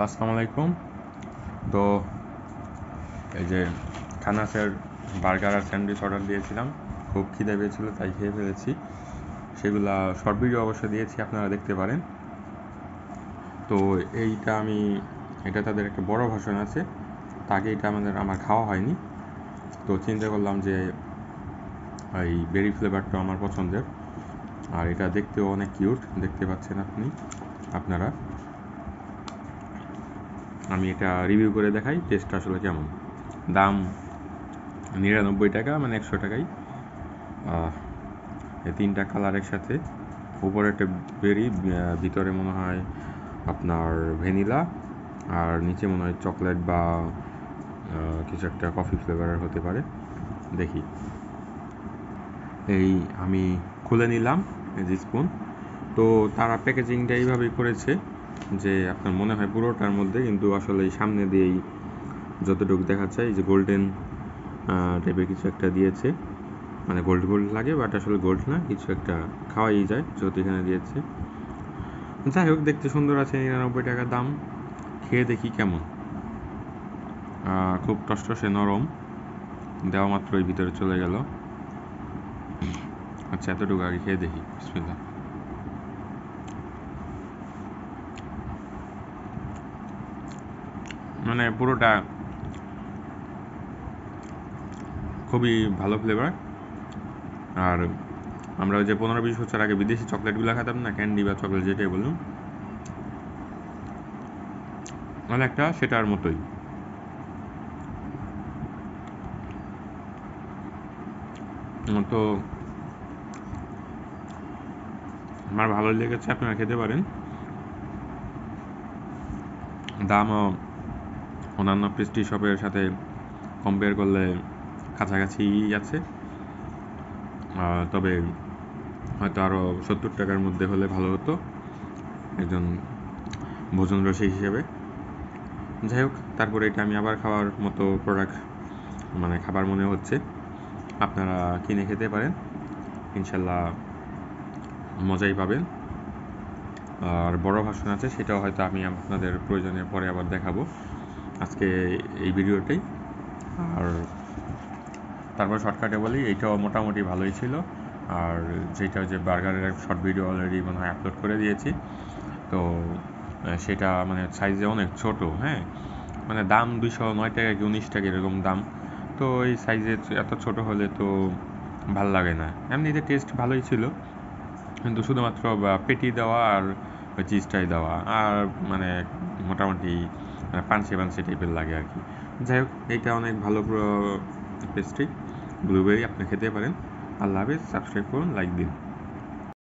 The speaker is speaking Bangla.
আসসালামু আলাইকুম। তো এই যে খানাসের বার্গার আর স্যান্ডউইচ অর্ডার দিয়েছিলাম, খুব খিদে পেয়েছিল তাই খেয়ে ফেলেছি। সেগুলা শর্ট ভিডিও অবশ্য দিয়েছি, আপনারা দেখতে পারেন। তো এটা তাদের একটা বড় ভাষণ আছে, তাকে এটা আমার খাওয়া হয়নি। তো চিন্তা করলাম যে এই বেরি ফ্লেভারটা আমার পছন্দের, আর এটা দেখতেও অনেক কিউট, দেখতে পাচ্ছেন আপনারা। আমি এটা রিভিউ করে দেখাই টেস্ট আসলে কেমন। দাম 99 টাকা, মানে 100 টাকাই। এই 3টা কালারের সাথে, উপরে একটা বেরি, ভিতরে মনে হয় আপনার ভ্যানিলা, আর নিচে মনে হয় চকলেট বা কিছু একটা কফি ফ্লেভারের হতে পারে। দেখি, এই আমি খুলে নিলাম এই যে স্পুন। তো তারা প্যাকেজিংটা এইভাবেই করেছে যে আপনার মনে হয় পুরোটার মধ্যে, কিন্তু আসলে এই সামনে দিয়েই যতটুকু দেখা যায় এই যে গোল্ডেন টাইপের কিছু একটা দিয়েছে, মানে গোল্ড লাগে, বাট আসলে গোল্ড না, কিছু একটা খাওয়াই যায় যেহেতু এখানে দিয়েছে। যাই হোক, দেখতে সুন্দর আছে, 99 টাকা দাম। খেয়ে দেখি কেমন। খুব টসটসে নরম, দেওয়া মাত্রই ভিতরে চলে গেল। আচ্ছা, এতটুকু আগে খেয়ে দেখি। বিসমিল্লাহ। মানে পুরোটা খুবই ভালো ফ্লেভার। আর আমরা যে 15-20 বছর আগে বিদেশি চকলেটগুলো খেতাম না, ক্যান্ডি বা চকলেট যেটাই বলুন, মানে একটা সেটার মতোই। তো আমার ভালো লেগেছে, আপনারা খেতে পারেন। দামও অন্যান্য পেস্ট্রি শপের সাথে কম্পেয়ার করলে কাছাকাছি আছে, তবে হয়তো আরও 70 টাকার মধ্যে হলে ভালো হতো একজন ভোজন রসিক হিসেবে। যাই হোক, তারপরে এটা আমি আবার খাওয়ার মতো প্রোডাক্ট, মানে খাবার মনে হচ্ছে। আপনারা কিনে খেতে পারেন, ইনশাল্লাহ মজাই পাবেন। আর বড় ভাষণ আছে, সেটাও হয়তো আমি আপনাদের প্রয়োজনে পরে আবার দেখাবো, আজকে এই ভিডিওটাই। আর তারপর শর্টকাটে বলি, এইটাও মোটামুটি ভালোই ছিল। আর যেটা যে বার্গারের শর্ট ভিডিও অলরেডি মনে হয় আপলোড করে দিয়েছি। তো সেটা মানে সাইজে অনেক ছোট, হ্যাঁ, মানে দাম 209 টাকা কি 19 টাকা এরকম দাম। তো এই সাইজে এত ছোট হলে তো ভাল লাগে না। এমনিতে টেস্ট ভালোই ছিল, কিন্তু শুধুমাত্র পেটি দেওয়া আর চিজটাই দেওয়া, আর মানে মোটামুটি পানসে পানসে টাইপের লাগে আর কি। যাই হোক, এইটা অনেক ভালো পেস্ট্রি, ব্লুবেরি, আপনি খেতে পারেন। আল্লাহ হাফেজ, সাবস্ক্রাইব করুন, লাইক দিন।